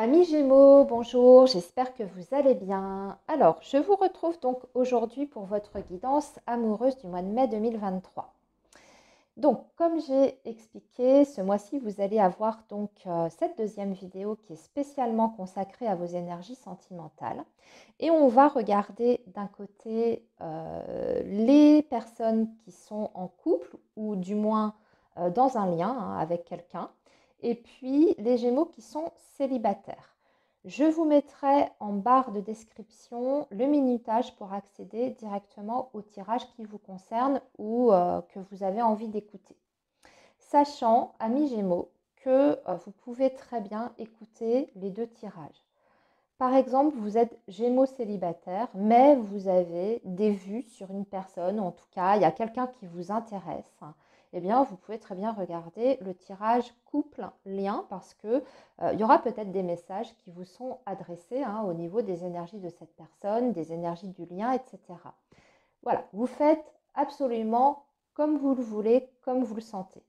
Amis Gémeaux, bonjour, j'espère que vous allez bien. Alors, je vous retrouve donc aujourd'hui pour votre guidance amoureuse du mois de mai 2023. Donc, comme j'ai expliqué, ce mois-ci, vous allez avoir donc cette deuxième vidéo qui est spécialement consacrée à vos énergies sentimentales. Et on va regarder d'un côté les personnes qui sont en couple ou du moins dans un lien avec quelqu'un, et puis les Gémeaux qui sont célibataires. Je vous mettrai en barre de description le minutage pour accéder directement au tirage qui vous concerne ou que vous avez envie d'écouter. Sachant, amis Gémeaux, que vous pouvez très bien écouter les deux tirages. Par exemple, vous êtes Gémeaux célibataire, mais vous avez des vues sur une personne, en tout cas, il y a quelqu'un qui vous intéresse. Eh bien, vous pouvez très bien regarder le tirage couple-lien parce que il y aura peut-être des messages qui vous sont adressés au niveau des énergies de cette personne, des énergies du lien, etc. Voilà, vous faites absolument comme vous le voulez, comme vous le sentez.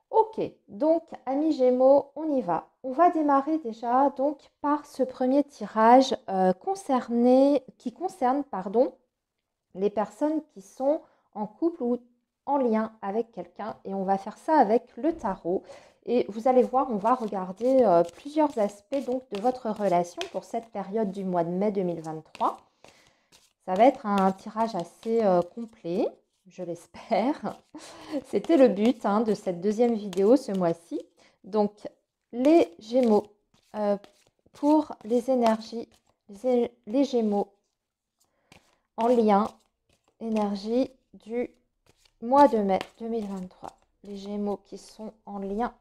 Ok, donc amis Gémeaux, on y va. On va démarrer déjà donc par ce premier tirage qui concerne les personnes qui sont en couple ou en lien avec quelqu'un. Et on va faire ça avec le tarot. Et vous allez voir, on va regarder plusieurs aspects donc, de votre relation pour cette période du mois de mai 2023. Ça va être un tirage assez complet, je l'espère. C'était le but de cette deuxième vidéo ce mois-ci. Donc, les Gémeaux, pour les énergies, les Gémeaux en lien, énergie du mois de mai 2023. Les Gémeaux qui sont en lien,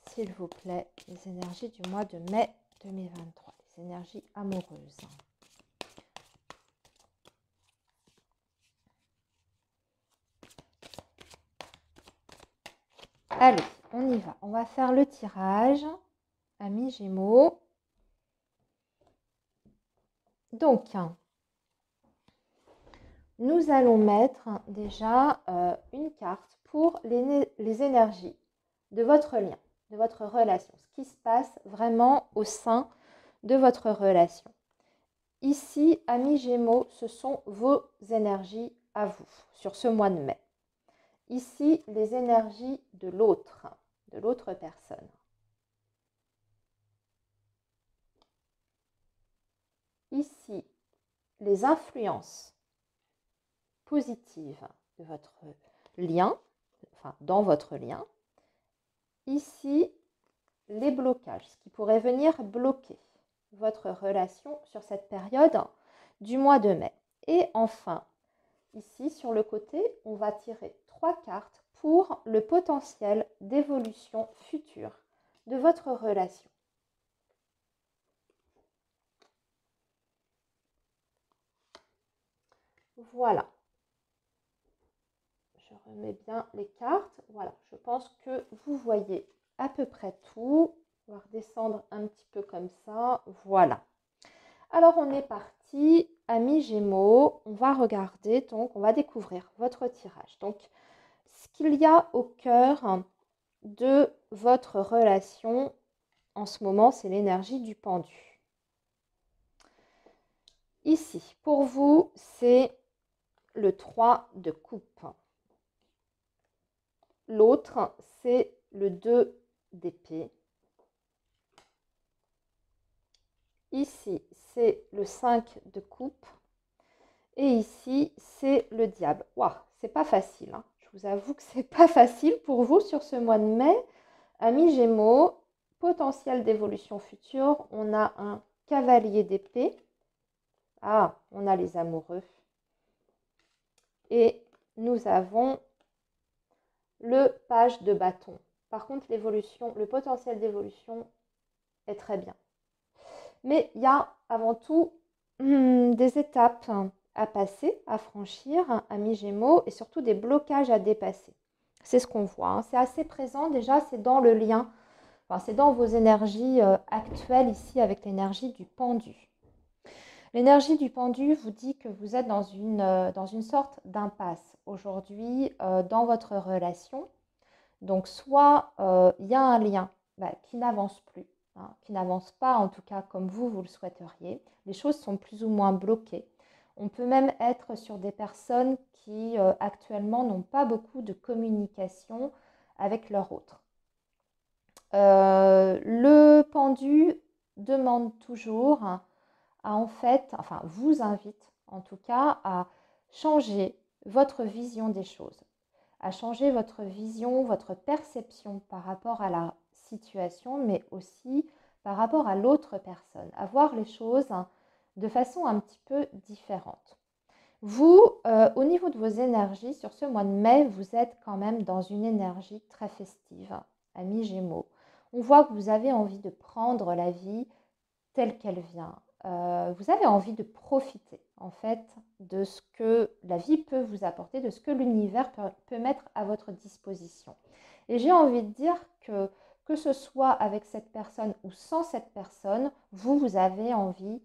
s'il vous plaît, les énergies du mois de mai 2023, les énergies amoureuses. Allez, on y va. On va faire le tirage, amis Gémeaux. Donc, nous allons mettre déjà une carte pour les énergies de votre lien, de votre relation, ce qui se passe vraiment au sein de votre relation. Ici, amis Gémeaux, ce sont vos énergies à vous sur ce mois de mai. Ici, les énergies de l'autre personne. Ici, les influences positives de votre lien, enfin dans votre lien. Ici, les blocages, ce qui pourrait venir bloquer votre relation sur cette période du mois de mai. Et enfin, ici sur le côté, on va tirer 3 cartes pour le potentiel d'évolution future de votre relation. Voilà. Je remets bien les cartes. Voilà, je pense que vous voyez à peu près tout. On va redescendre un petit peu comme ça. Voilà. Alors, on est parti, amis Gémeaux. On va regarder, donc, on va découvrir votre tirage. Donc, ce qu'il y a au cœur de votre relation en ce moment, c'est l'énergie du pendu. Ici, pour vous, c'est le 3 de coupe. L'autre, c'est le 2 d'épée. Ici, c'est le 5 de coupe. Et ici, c'est le diable. Waouh, c'est pas facile. Je vous avoue que c'est pas facile pour vous sur ce mois de mai. Amis Gémeaux, potentiel d'évolution future. On a un cavalier d'épée. Ah, on a les amoureux. Et nous avons le page de bâton. Par contre, l'évolution, le potentiel d'évolution est très bien. Mais il y a avant tout des étapes à passer, à franchir, amis Gémeaux, et surtout des blocages à dépasser. C'est ce qu'on voit. C'est assez présent déjà, c'est dans le lien, enfin, c'est dans vos énergies actuelles ici avec l'énergie du pendu. L'énergie du pendu vous dit que vous êtes dans une sorte d'impasse aujourd'hui dans votre relation. Donc soit il y a un lien qui n'avance plus, hein, qui n'avancent pas en tout cas comme vous le souhaiteriez. Les choses sont plus ou moins bloquées. On peut même être sur des personnes qui actuellement n'ont pas beaucoup de communication avec leur autre. Le pendu demande toujours enfin vous invite en tout cas à changer votre vision des choses, à changer votre vision, votre perception par rapport à la situation, mais aussi par rapport à l'autre personne, à voir les choses de façon un petit peu différente. Vous, au niveau de vos énergies, sur ce mois de mai, vous êtes quand même dans une énergie très festive, amis Gémeaux. On voit que vous avez envie de prendre la vie telle qu'elle vient. Vous avez envie de profiter, en fait, de ce que la vie peut vous apporter, de ce que l'univers peut mettre à votre disposition. Et j'ai envie de dire que ce soit avec cette personne ou sans cette personne, vous avez envie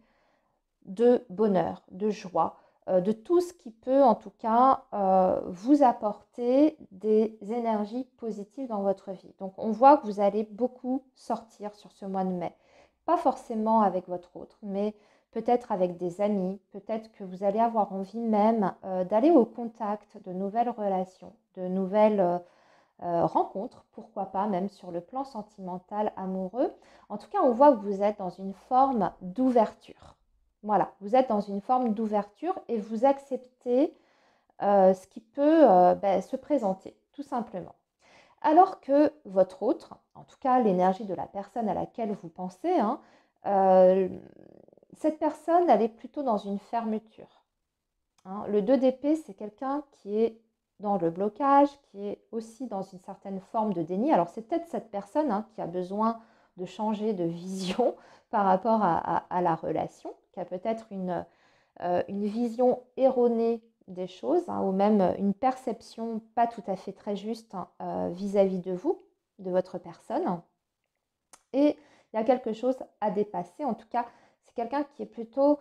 de bonheur, de joie, de tout ce qui peut en tout cas vous apporter des énergies positives dans votre vie. Donc on voit que vous allez beaucoup sortir sur ce mois de mai. Pas forcément avec votre autre, mais peut-être avec des amis, peut-être que vous allez avoir envie même d'aller au contact de nouvelles relations, de nouvelles rencontres, pourquoi pas même sur le plan sentimental, amoureux. En tout cas, on voit que vous êtes dans une forme d'ouverture. Voilà, vous êtes dans une forme d'ouverture et vous acceptez ce qui peut se présenter, tout simplement. Alors que votre autre, en tout cas l'énergie de la personne à laquelle vous pensez, hein, cette personne, elle est plutôt dans une fermeture. Hein. Le 2 d'épée, c'est quelqu'un qui est dans le blocage, qui est aussi dans une certaine forme de déni. Alors c'est peut-être cette personne hein, qui a besoin de changer de vision par rapport à la relation, qui a peut-être une vision erronée des choses, hein, ou même une perception pas tout à fait très juste hein, vis-à-vis de vous, de votre personne. Et il y a quelque chose à dépasser. En tout cas, c'est quelqu'un qui est plutôt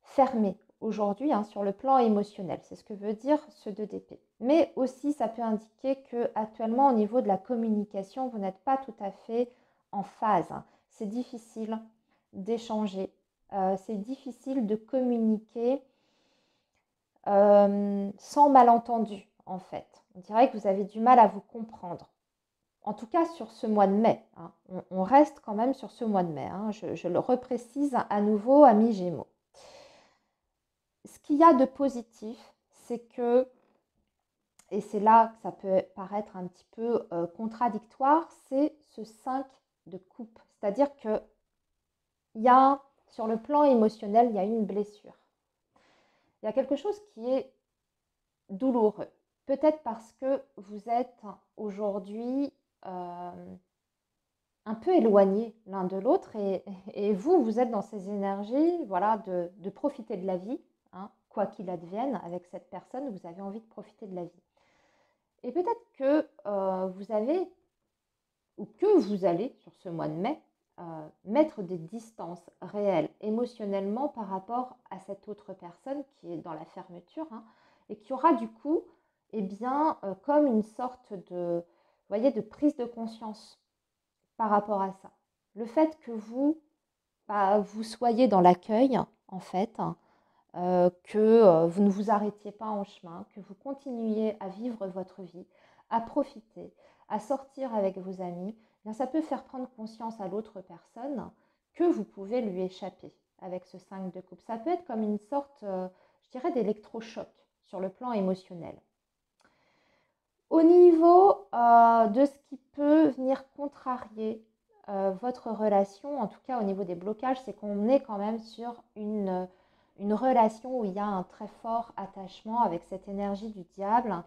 fermé aujourd'hui hein, sur le plan émotionnel. C'est ce que veut dire ce 2 d'épée. Mais aussi, ça peut indiquer que actuellement, au niveau de la communication, vous n'êtes pas tout à fait en phase. Hein. C'est difficile d'échanger. C'est difficile de communiquer sans malentendu, en fait. On dirait que vous avez du mal à vous comprendre. En tout cas, sur ce mois de mai. Hein. On reste quand même sur ce mois de mai. Hein. Je le reprécise à nouveau, amis Gémeaux. Ce qu'il y a de positif, c'est que, et c'est là que ça peut paraître un petit peu contradictoire, c'est ce 5 de coupe. C'est-à-dire que sur le plan émotionnel, il y a une blessure. Il y a quelque chose qui est douloureux. Peut-être parce que vous êtes aujourd'hui un peu éloignés l'un de l'autre et vous êtes dans ces énergies voilà, de profiter de la vie, hein, quoi qu'il advienne avec cette personne, vous avez envie de profiter de la vie. Et peut-être que vous avez, ou que vous allez, sur ce mois de mai, mettre des distances réelles émotionnellement par rapport à cette autre personne qui est dans la fermeture hein, et qui aura du coup, eh bien, comme une sorte de prise de conscience par rapport à ça. Le fait que vous soyez dans l'accueil, en fait, que vous ne vous arrêtiez pas en chemin, que vous continuiez à vivre votre vie, à profiter, à sortir avec vos amis, bien, ça peut faire prendre conscience à l'autre personne que vous pouvez lui échapper avec ce 5 de coupe. Ça peut être comme une sorte, je dirais, d'électrochoc sur le plan émotionnel. Au niveau de ce qui peut venir contrarier votre relation, en tout cas au niveau des blocages, c'est qu'on est quand même sur une relation où il y a un très fort attachement avec cette énergie du diable.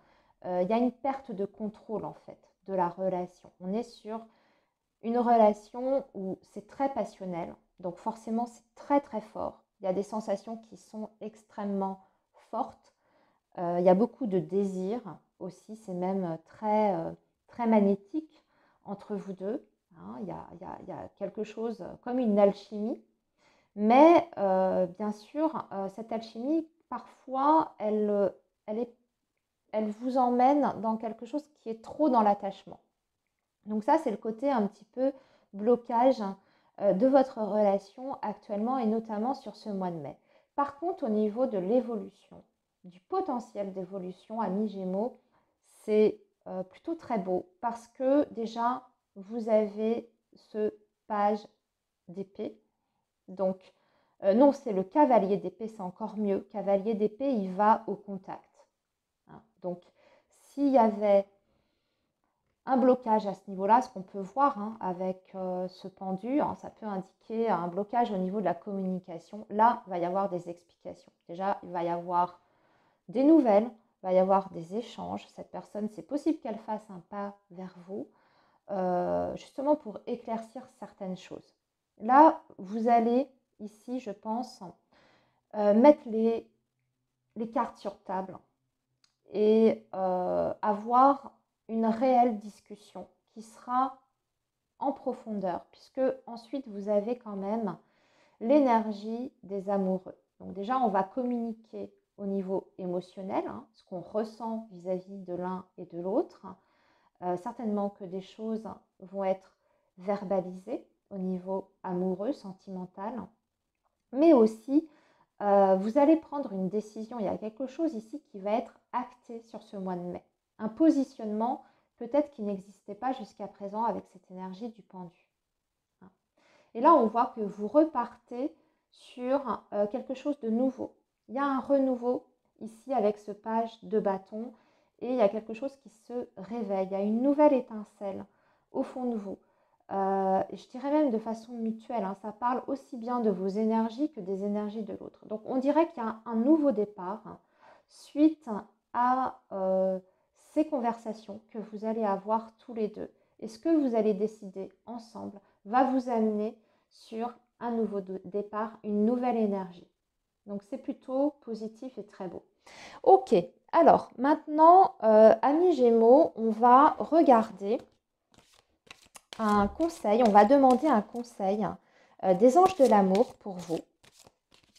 Il y a une perte de contrôle en fait de la relation. On est sur une relation où c'est très passionnel, donc forcément c'est très très fort. Il y a des sensations qui sont extrêmement fortes. Il y a beaucoup de désir aussi, c'est même très magnétique entre vous deux. Hein. Il y a quelque chose comme une alchimie. Mais bien sûr, cette alchimie, parfois, elle vous emmène dans quelque chose qui est trop dans l'attachement. Donc ça, c'est le côté un petit peu blocage de votre relation actuellement et notamment sur ce mois de mai. Par contre, au niveau de l'évolution, du potentiel d'évolution, amis Gémeaux, c'est plutôt très beau parce que déjà, vous avez ce page d'épée. Donc, non, c'est le cavalier d'épée, c'est encore mieux. Cavalier d'épée, il va au contact. Hein. Donc, s'il y avait un blocage à ce niveau-là, ce qu'on peut voir hein, avec ce pendu, hein, ça peut indiquer un blocage au niveau de la communication. Là, il va y avoir des explications. Déjà, il va y avoir des nouvelles, il va y avoir des échanges. Cette personne, c'est possible qu'elle fasse un pas vers vous, justement pour éclaircir certaines choses. Là, vous allez ici, je pense, mettre les cartes sur table et avoir une réelle discussion qui sera en profondeur, puisque ensuite vous avez quand même l'énergie des amoureux. Donc déjà, on va communiquer au niveau émotionnel, hein, ce qu'on ressent vis-à-vis de l'un et de l'autre. Certainement que des choses vont être verbalisées au niveau amoureux, sentimental, mais aussi vous allez prendre une décision. Il y a quelque chose ici qui va être acté sur ce mois de mai. Un positionnement peut-être qui n'existait pas jusqu'à présent avec cette énergie du pendu. Et là, on voit que vous repartez sur quelque chose de nouveau. Il y a un renouveau ici avec ce page de bâton et il y a quelque chose qui se réveille. Il y a une nouvelle étincelle au fond de vous. Je dirais même de façon mutuelle, hein, ça parle aussi bien de vos énergies que des énergies de l'autre. Donc on dirait qu'il y a un nouveau départ suite à ces conversations que vous allez avoir tous les deux. Et ce que vous allez décider ensemble va vous amener sur un nouveau départ, une nouvelle énergie. Donc c'est plutôt positif et très beau. Ok, alors maintenant, amis Gémeaux, on va regarder un conseil, on va demander un conseil des anges de l'amour pour vous,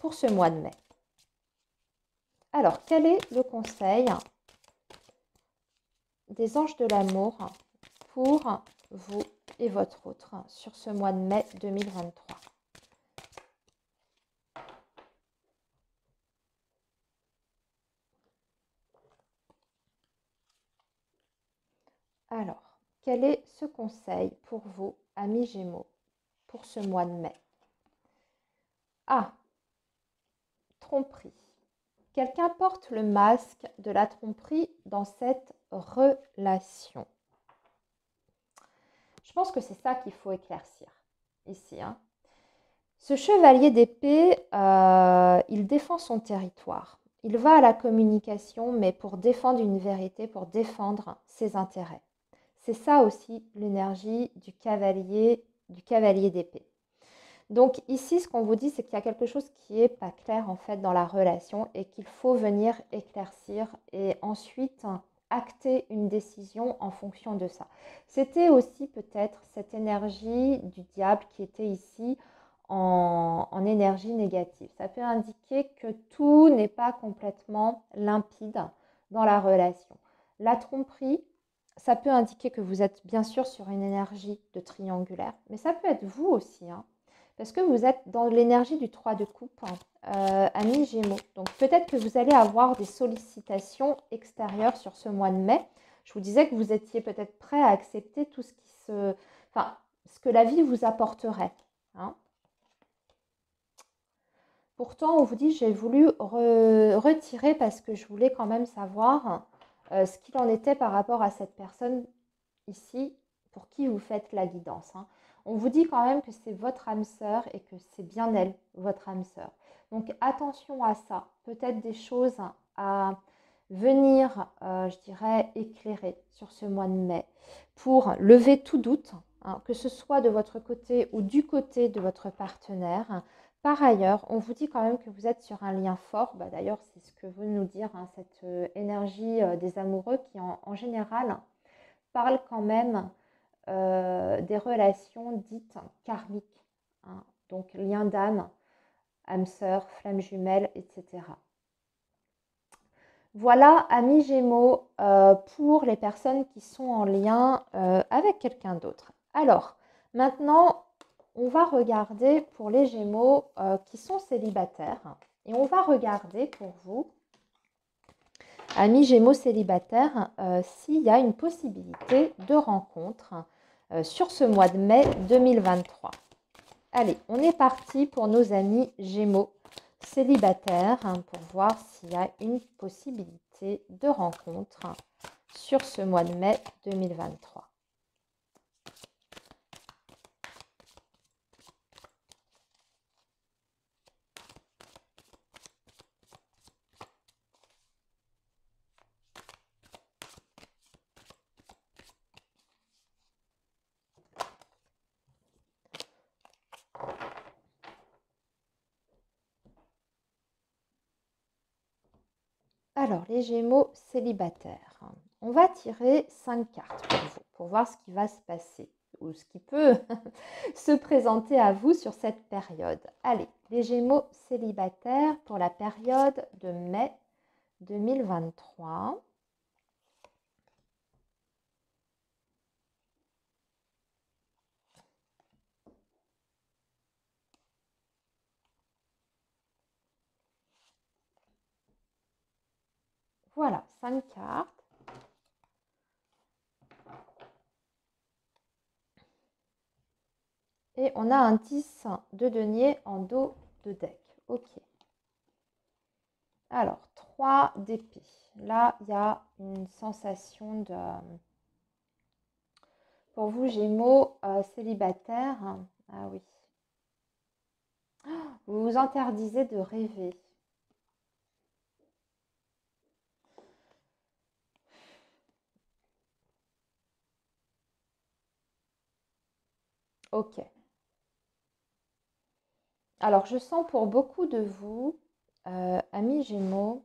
pour ce mois de mai. Alors, quel est le conseil des anges de l'amour pour vous et votre autre sur ce mois de mai 2023? Alors, quel est ce conseil pour vous, amis Gémeaux, pour ce mois de mai? Ah, tromperie. Quelqu'un porte le masque de la tromperie dans cette relation. Je pense que c'est ça qu'il faut éclaircir ici. Hein. Ce chevalier d'épée, il défend son territoire. Il va à la communication, mais pour défendre une vérité, pour défendre ses intérêts. C'est ça aussi l'énergie du cavalier d'épée. Donc ici, ce qu'on vous dit, c'est qu'il y a quelque chose qui n'est pas clair en fait dans la relation et qu'il faut venir éclaircir et ensuite acter une décision en fonction de ça. C'était aussi peut-être cette énergie du diable qui était ici en énergie négative. Ça peut indiquer que tout n'est pas complètement limpide dans la relation. La tromperie, ça peut indiquer que vous êtes bien sûr sur une énergie de triangulaire, mais ça peut être vous aussi, hein, parce que vous êtes dans l'énergie du 3 de coupe, amis Gémeaux. Donc peut-être que vous allez avoir des sollicitations extérieures sur ce mois de mai. Je vous disais que vous étiez peut-être prêt à accepter tout ce qui ce que la vie vous apporterait. Hein. Pourtant, on vous dit, j'ai voulu retirer parce que je voulais quand même savoir ce qu'il en était par rapport à cette personne ici pour qui vous faites la guidance. Hein. On vous dit quand même que c'est votre âme sœur et que c'est bien elle, votre âme sœur. Donc attention à ça. Peut-être des choses à venir, je dirais, éclairer sur ce mois de mai pour lever tout doute, hein, que ce soit de votre côté ou du côté de votre partenaire. Par ailleurs, on vous dit quand même que vous êtes sur un lien fort. Bah, d'ailleurs, c'est ce que veut nous dire hein, cette énergie des amoureux qui, en général, parle quand même des relations dites karmiques. Hein, donc, lien d'âme, âme sœur, flamme jumelle, etc. Voilà, amis Gémeaux, pour les personnes qui sont en lien avec quelqu'un d'autre. Alors, maintenant, on va regarder pour les Gémeaux qui sont célibataires. Et on va regarder pour vous, amis Gémeaux célibataires, s'il y a une possibilité de rencontre sur ce mois de mai 2023. Allez, on est parti pour nos amis Gémeaux célibataires pour voir s'il y a une possibilité de rencontre sur ce mois de mai 2023. Alors, les Gémeaux célibataires, on va tirer 5 cartes pour vous, pour voir ce qui va se passer ou ce qui peut se présenter à vous sur cette période. Allez, les Gémeaux célibataires pour la période de mai 2023. Voilà, 5 cartes. Et on a un 10 de denier en dos de deck. Ok. Alors, 3 d'épée. Là, il y a une sensation de... Pour vous, Gémeaux célibataires, ah oui. Vous vous interdisez de rêver. Ok. Alors, je sens pour beaucoup de vous, amis Gémeaux,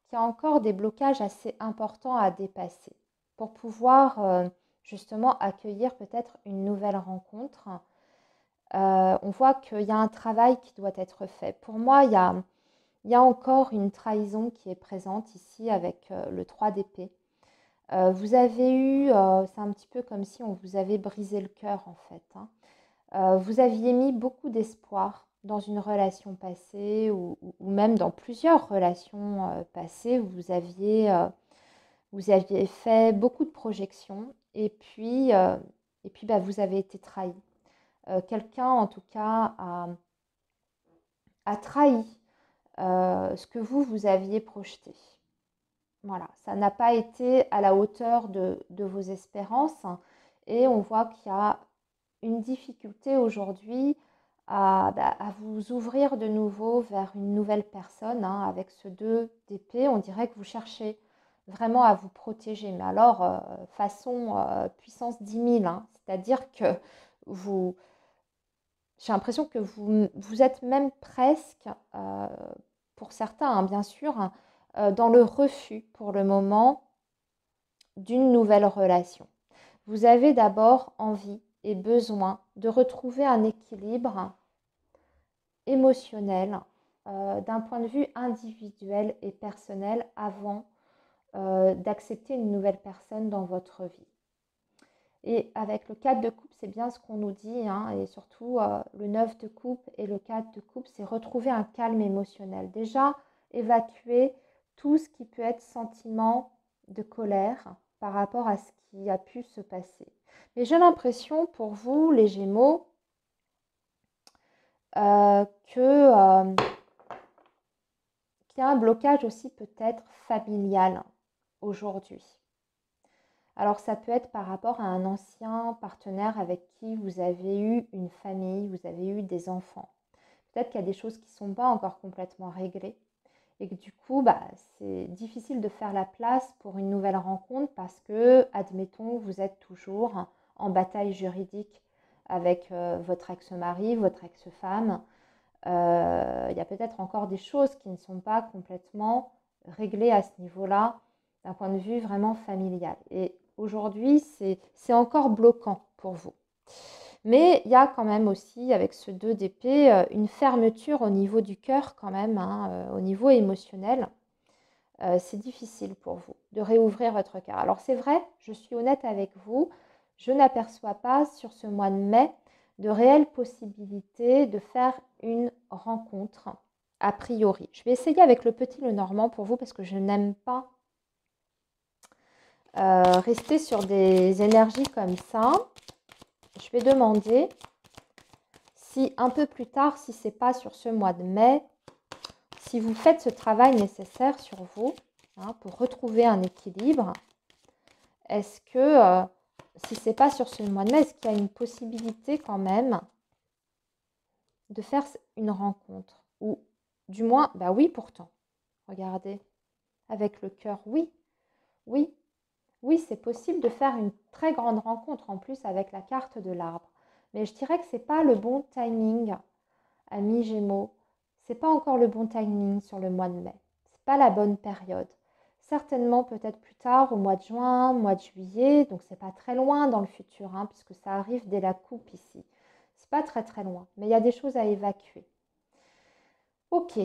qu'il y a encore des blocages assez importants à dépasser pour pouvoir justement accueillir peut-être une nouvelle rencontre. On voit qu'il y a un travail qui doit être fait. Pour moi, il y a encore une trahison qui est présente ici avec le 3 d'épée. Vous avez eu, c'est un petit peu comme si on vous avait brisé le cœur en fait, hein. Vous aviez mis beaucoup d'espoir dans une relation passée ou même dans plusieurs relations passées. Vous aviez fait beaucoup de projections et puis bah, vous avez été trahi. Quelqu'un en tout cas a trahi ce que vous aviez projeté. Voilà, ça n'a pas été à la hauteur de vos espérances et on voit qu'il y a une difficulté aujourd'hui à vous ouvrir de nouveau vers une nouvelle personne, hein, avec ce 2 d'épée. On dirait que vous cherchez vraiment à vous protéger, mais alors façon puissance 10 000, hein, c'est-à-dire que j'ai l'impression que vous êtes même presque, pour certains, hein, bien sûr, hein, dans le refus pour le moment d'une nouvelle relation. Vous avez d'abord envie et besoin de retrouver un équilibre émotionnel d'un point de vue individuel et personnel avant d'accepter une nouvelle personne dans votre vie. Et avec le 4 de coupe, c'est bien ce qu'on nous dit, hein, et surtout le 9 de coupe et le 4 de coupe, c'est retrouver un calme émotionnel. Déjà, évacuer tout ce qui peut être sentiment de colère par rapport à ce qui a pu se passer. Mais j'ai l'impression pour vous, les Gémeaux, qu'il y a un blocage aussi peut-être familial aujourd'hui. Alors ça peut être par rapport à un ancien partenaire avec qui vous avez eu une famille, vous avez eu des enfants. Peut-être qu'il y a des choses qui ne sont pas encore complètement réglées et que du coup, bah, c'est difficile de faire la place pour une nouvelle rencontre parce que, admettons, vous êtes toujours en bataille juridique avec votre ex-mari, votre ex-femme. Il y a peut-être encore des choses qui ne sont pas complètement réglées à ce niveau-là d'un point de vue vraiment familial. Et aujourd'hui, c'est encore bloquant pour vous. Mais il y a quand même aussi, avec ce 2 d'épée, une fermeture au niveau du cœur quand même, hein, au niveau émotionnel. C'est difficile pour vous de réouvrir votre cœur. Alors c'est vrai, je suis honnête avec vous, je n'aperçois pas sur ce mois de mai de réelles possibilités de faire une rencontre a priori. Je vais essayer avec le petit Lenormand pour vous parce que je n'aime pas rester sur des énergies comme ça. Je vais demander si un peu plus tard, si ce n'est pas sur ce mois de mai, si vous faites ce travail nécessaire sur vous pour retrouver un équilibre, est-ce que, si ce n'est pas sur ce mois de mai, est-ce qu'il y a une possibilité quand même de faire une rencontre? Ou du moins, bah oui pourtant, regardez, avec le cœur, oui, oui, oui, c'est possible de faire une très grande rencontre en plus avec la carte de l'arbre. Mais je dirais que ce n'est pas le bon timing, amis Gémeaux. Ce n'est pas encore le bon timing sur le mois de mai. Ce n'est pas la bonne période. Certainement peut-être plus tard, au mois de juin, mois de juillet. Donc ce n'est pas très loin dans le futur, puisque ça arrive dès la coupe ici. C'est pas très très loin, mais il y a des choses à évacuer. Ok,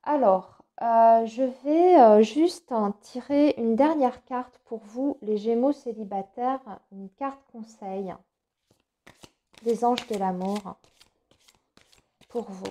alors je vais juste tirer une dernière carte pour vous, les Gémeaux célibataires, une carte conseil des anges de l'amour pour vous.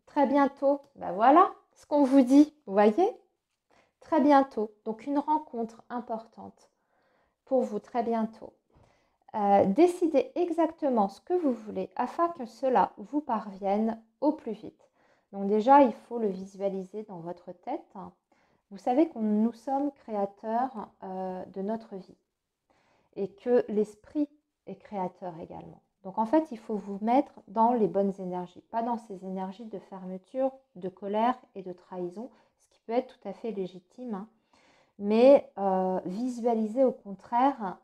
Très bientôt, ben voilà ce qu'on vous dit, vous voyez? Très bientôt, donc une rencontre importante pour vous très bientôt. Décidez exactement ce que vous voulez afin que cela vous parvienne au plus vite. Donc déjà, il faut le visualiser dans votre tête. Vous savez que nous sommes créateurs de notre vie et que l'esprit est créateur également. Donc en fait, il faut vous mettre dans les bonnes énergies, pas dans ces énergies de fermeture, de colère et de trahison, ce qui peut être tout à fait légitime, mais visualisez au contraire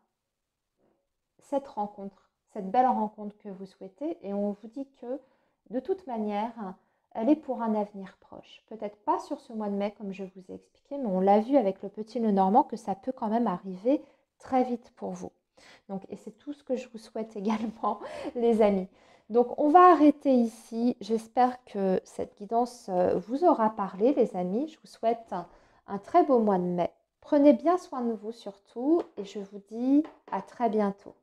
cette rencontre, cette belle rencontre que vous souhaitez, et on vous dit que de toute manière, elle est pour un avenir proche. Peut-être pas sur ce mois de mai comme je vous ai expliqué, mais on l'a vu avec le petit Lenormand que ça peut quand même arriver très vite pour vous. Donc, et c'est tout ce que je vous souhaite également, les amis. Donc, on va arrêter ici. J'espère que cette guidance vous aura parlé, les amis. Je vous souhaite un très beau mois de mai. Prenez bien soin de vous surtout et je vous dis à très bientôt.